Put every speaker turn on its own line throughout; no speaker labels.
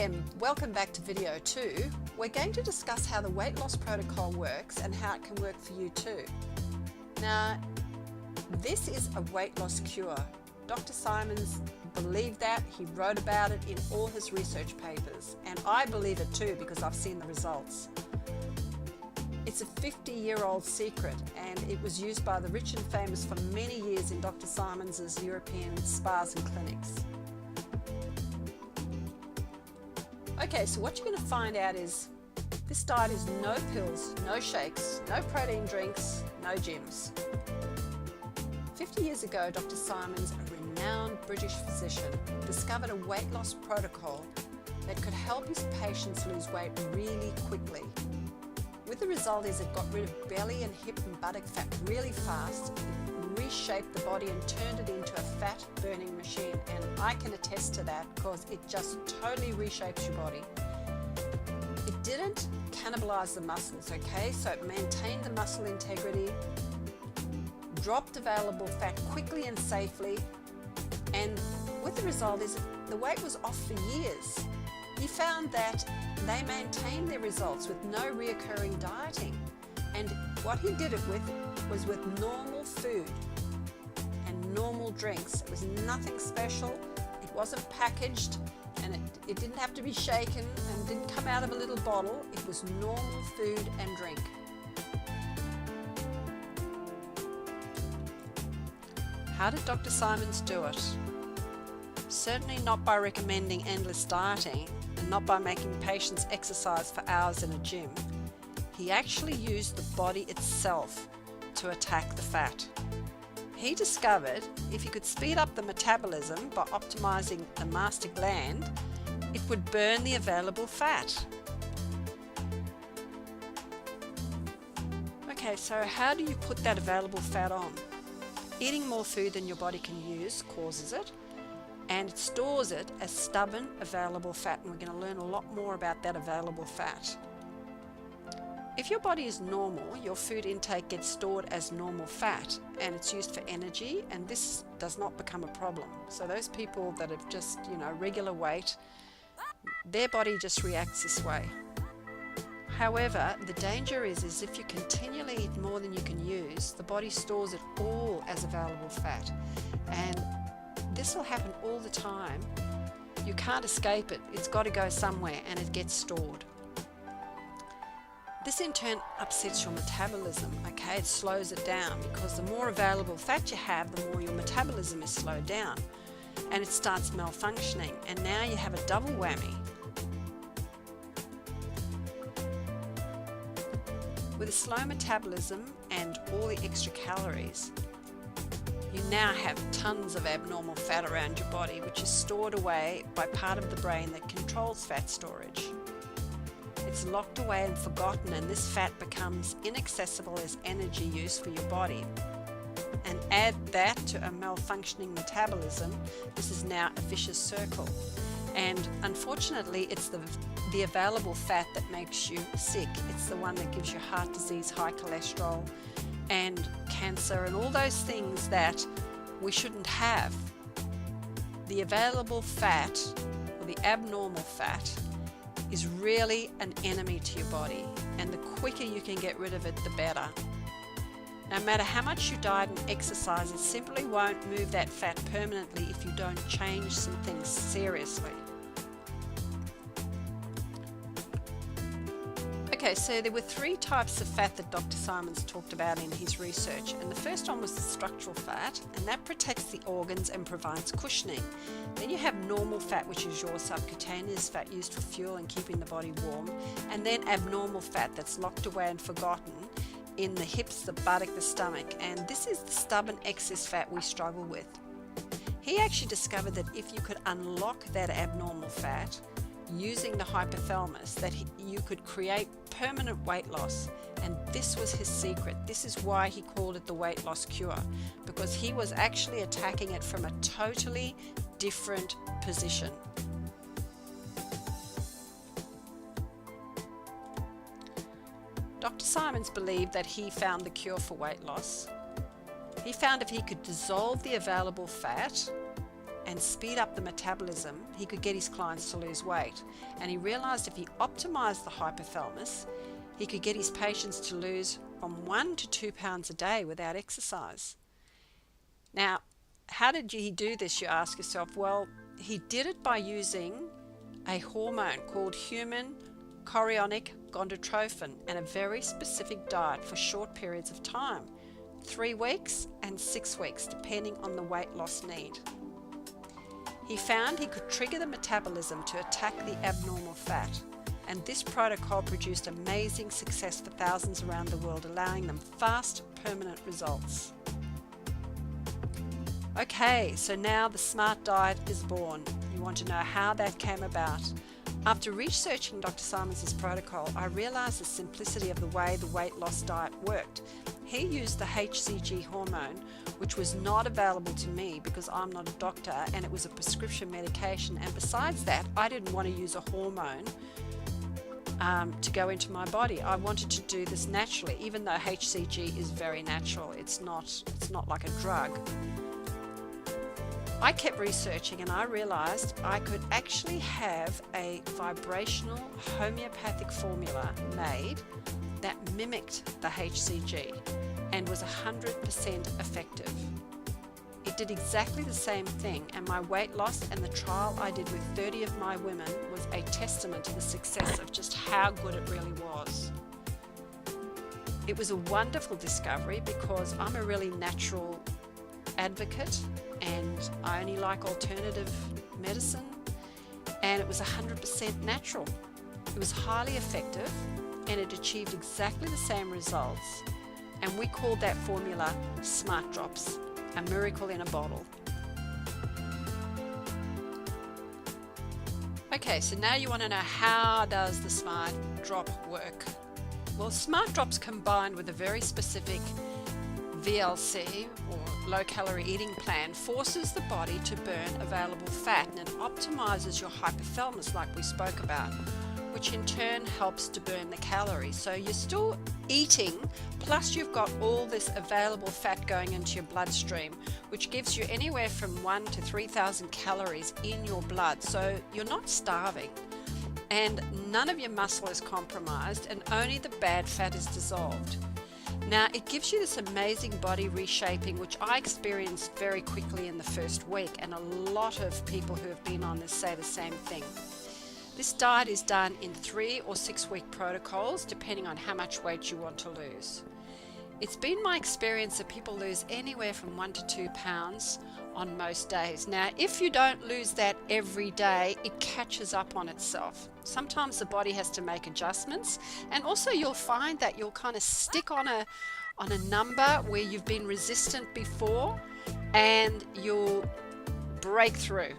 and welcome back to video 2. We're going to discuss how the weight loss protocol works and how it can work for you too. Now, this is a weight loss cure. Dr. Simons believed that. He wrote about it in all his research papers, and I believe it too because I've seen the results. It's a 50-year-old secret, and it was used by the rich and famous for many years in Dr. Simons' European spas and clinics. Okay, so what you're going to find out is this diet is no pills, no shakes, no protein drinks, no gyms. 50 years ago, Dr. Simons, a renowned British physician, discovered a weight loss protocol that could help his patients lose weight really quickly. With the result is it got rid of belly and hip and buttock fat really fast, it reshaped the body and turned it into a fat burning machine, and I can attest to that because it just totally reshapes your body. It didn't cannibalize the muscles, okay, so it maintained the muscle integrity, dropped available fat quickly and safely, and with the result is the weight was off for years. He found that they maintained their results with no reoccurring dieting, and what he did it with was with normal food and normal drinks. It was nothing special, it wasn't packaged, and it didn't have to be shaken and didn't come out of a little bottle. It was normal food and drink. How did Dr. Simons do it? Certainly not by recommending endless dieting and not by making patients exercise for hours in a gym. He actually used the body itself to attack the fat. He discovered if you could speed up the metabolism by optimizing the master gland, it would burn the available fat. Okay, so how do you put that available fat on? Eating more food than your body can use causes it, and it stores it as stubborn available fat, and we're going to learn a lot more about that available fat. If your body is normal, your food intake gets stored as normal fat and it's used for energy, and this does not become a problem. So those people that have just, regular weight, their body just reacts this way. However, the danger is if you continually eat more than you can use, the body stores it all as available fat, and this will happen all the time. You can't escape it. It's got to go somewhere, and it gets stored. This in turn upsets your metabolism, okay? It slows it down because the more available fat you have, the more your metabolism is slowed down, and it starts malfunctioning, and now you have a double whammy. With a slow metabolism and all the extra calories, you now have tons of abnormal fat around your body, which is stored away by part of the brain that controls fat storage. It's locked away and forgotten, and this fat becomes inaccessible as energy use for your body. And add that to a malfunctioning metabolism, this is now a vicious circle. And unfortunately, it's the available fat that makes you sick. It's the one that gives you heart disease, high cholesterol, and cancer, and all those things that we shouldn't have. The available fat, or the abnormal fat, is really an enemy to your body, and the quicker you can get rid of it, the better. No matter how much you diet and exercise, it simply won't move that fat permanently if you don't change some things seriously. Okay, so there were 3 types of fat that Dr. Simons talked about in his research, and the first one was the structural fat, and that protects the organs and provides cushioning. Then you have normal fat, which is your subcutaneous fat used for fuel and keeping the body warm, and then abnormal fat that's locked away and forgotten in the hips, the buttock, the stomach, and this is the stubborn excess fat we struggle with. He actually discovered that if you could unlock that abnormal fat using the hypothalamus, that you could create permanent weight loss, and this was his secret. This is why he called it the weight loss cure, because he was actually attacking it from a totally different position. Dr. Simons believed that he found the cure for weight loss. He found if he could dissolve the available fat and speed up the metabolism, he could get his clients to lose weight. And he realized if he optimized the hypothalamus, he could get his patients to lose from 1 to 2 pounds a day without exercise. Now, how did he do this, you ask yourself? Well, he did it by using a hormone called human chorionic gonadotrophin and a very specific diet for short periods of time, 3 weeks and 6 weeks, depending on the weight loss need. He found he could trigger the metabolism to attack the abnormal fat, and this protocol produced amazing success for thousands around the world, allowing them fast, permanent results. Okay, so now the SMART diet is born. You want to know how that came about. After researching Dr. Simons' protocol, I realized the simplicity of the way the weight loss diet worked. He used the HCG hormone, which was not available to me because I'm not a doctor and it was a prescription medication. And besides that, I didn't want to use a hormone to go into my body. I wanted to do this naturally, even though HCG is very natural. It's not like a drug. I kept researching and I realized I could actually have a vibrational homeopathic formula made that mimicked the HCG and was 100% effective. It did exactly the same thing, and my weight loss and the trial I did with 30 of my women was a testament to the success of just how good it really was. It was a wonderful discovery because I'm a really natural advocate and I only like alternative medicine, and it was 100% natural. It was highly effective and it achieved exactly the same results, and we called that formula Smart Drops, a miracle in a bottle. Okay, so now you want to know, how does the Smart Drop work? Well, Smart Drops combined with a very specific VLC or low calorie eating plan forces the body to burn available fat, and it optimizes your hypothalamus like we spoke about, which in turn helps to burn the calories. So you're still eating, plus you've got all this available fat going into your bloodstream, which gives you anywhere from 1,000 to 3,000 calories in your blood. So you're not starving, and none of your muscle is compromised, and only the bad fat is dissolved. Now, it gives you this amazing body reshaping, which I experienced very quickly in the first week, and a lot of people who have been on this say the same thing. This diet is done in 3 or 6 week protocols, depending on how much weight you want to lose. It's been my experience that people lose anywhere from 1 to 2 pounds on most days. Now, if you don't lose that every day, it catches up on itself. Sometimes the body has to make adjustments, and also you'll find that you'll kind of stick on a number where you've been resistant before, and you'll break through.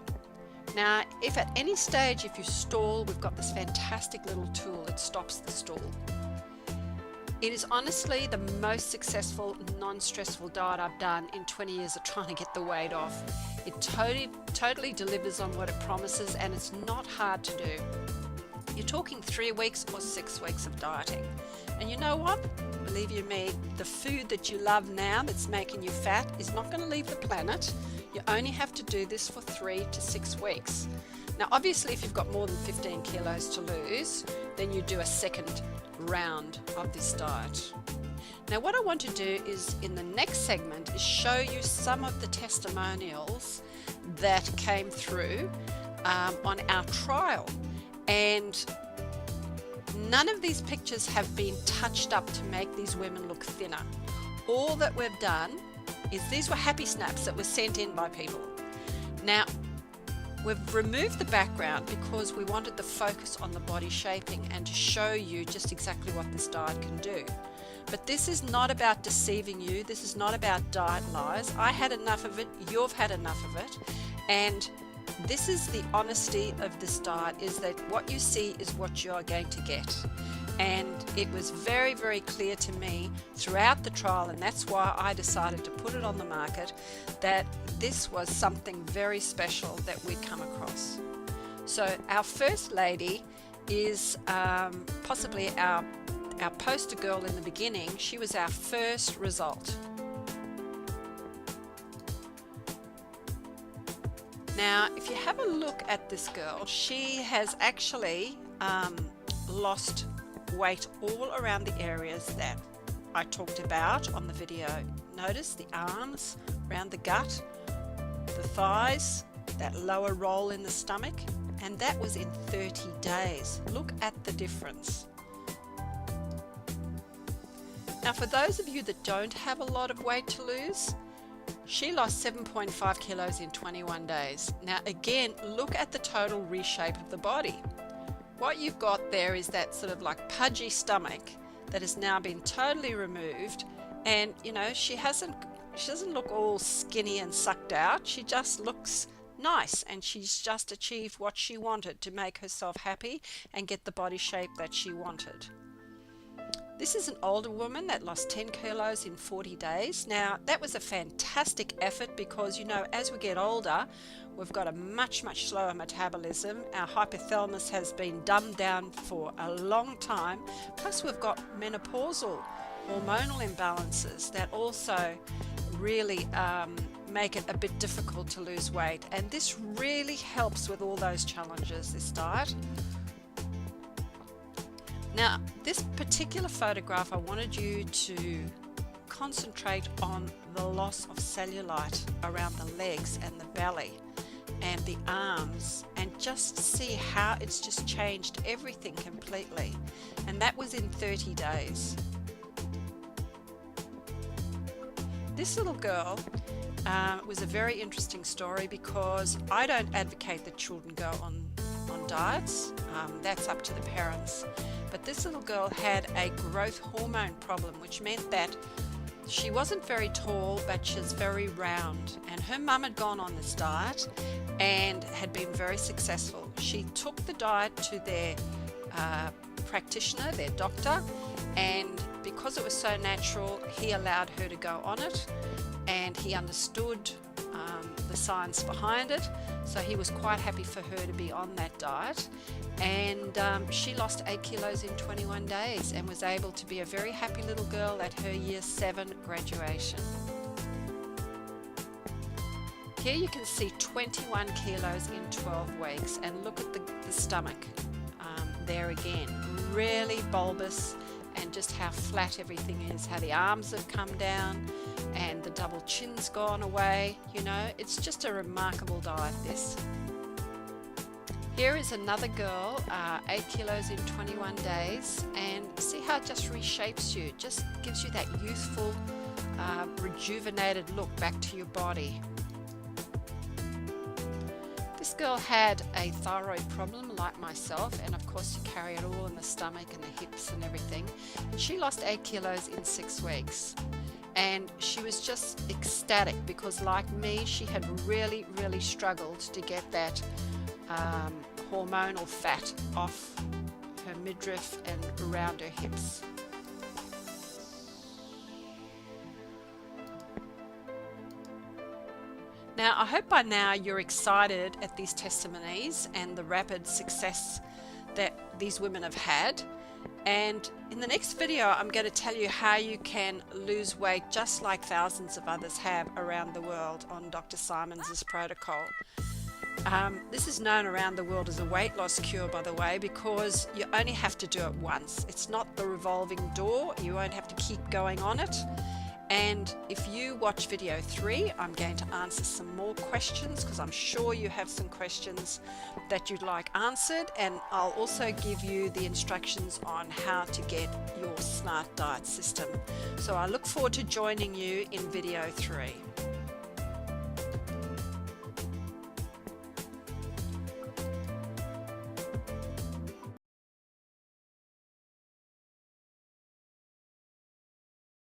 Now, if at any stage, if you stall, we've got this fantastic little tool. It stops the stall. It is honestly the most successful, non-stressful diet I've done in 20 years of trying to get the weight off. It totally delivers on what it promises, and it's not hard to do. You're talking 3 weeks or 6 weeks of dieting. And you know what? Believe you me, the food that you love now that's making you fat is not going to leave the planet. You only have to do this for 3 to 6 weeks. Now, obviously, if you've got more than 15 kilos to lose, then you do a second round of this diet. Now, what I want to do is, in the next segment, is show you some of the testimonials that came through on our trial. And none of these pictures have been touched up to make these women look thinner. All that we've done is, these were happy snaps that were sent in by people. Now, we've removed the background because we wanted the focus on the body shaping and to show you just exactly what this diet can do. But this is not about deceiving you. This is not about diet lies. I had enough of it. You've had enough of it. And this is the honesty of this diet, is that what you see is what you are going to get. And it was very, very clear to me throughout the trial, and that's why I decided to put it on the market, that this was something very special that we'd come across. So our first lady is possibly our poster girl in the beginning. She was our first result. Now, if you have a look at this girl, she has actually lost weight all around the areas that I talked about on the video. Notice the arms, around the gut, the thighs, that lower roll in the stomach, and that was in 30 days. Look at the difference. Now, for those of you that don't have a lot of weight to lose, she lost 7.5 kilos in 21 days. Now again, look at the total reshape of the body. What you've got there is that sort of like pudgy stomach that has now been totally removed, and you know, she doesn't look all skinny and sucked out. She just looks nice, and she's just achieved what she wanted to make herself happy and get the body shape that she wanted. This is an older woman that lost 10 kilos in 40 days. Now, that was a fantastic effort because, you know, as we get older, we've got a much slower metabolism. Our hypothalamus has been dumbed down for a long time. Plus, we've got menopausal hormonal imbalances that also really make it a bit difficult to lose weight. And this really helps with all those challenges, this diet. Now, this particular photograph, I wanted you to concentrate on the loss of cellulite around the legs and the belly and the arms, and just see how it's just changed everything completely. And that was in 30 days. This little girl was a very interesting story because I don't advocate that children go on diets. That's up to the parents. But this little girl had a growth hormone problem, which meant that she wasn't very tall, but she was very round. And her mum had gone on this diet and had been very successful. She took the diet to their practitioner, their doctor, and because it was so natural, he allowed her to go on it, and he understood the science behind it, so he was quite happy for her to be on that diet. And she lost 8 kilos in 21 days and was able to be a very happy little girl at her year 7 graduation. Here you can see 21 kilos in 12 weeks, and look at the stomach there again, really bulbous, and just how flat everything is, how the arms have come down and the double chin's gone away. You know, it's just a remarkable diet, this. Here is another girl, 8 kilos in 21 days, and see how it just reshapes you, just gives you that youthful, rejuvenated look back to your body. This girl had a thyroid problem like myself, and of course you carry it all in the stomach and the hips and everything. And she lost 8 kilos in 6 weeks. And she was just ecstatic because, like me, she had really struggled to get that hormonal fat off her midriff and around her hips. Now, I hope by now you're excited at these testimonies and the rapid success that these women have had. And in the next video, I'm going to tell you how you can lose weight just like thousands of others have around the world on Dr. Simons's protocol. This is known around the world as a weight loss cure, by the way, because you only have to do it once. It's not the revolving door. You won't have to keep going on it. And if you watch video 3, I'm going to answer some more questions because I'm sure you have some questions that you'd like answered, and I'll also give you the instructions on how to get your smart diet system. So I look forward to joining you in video 3.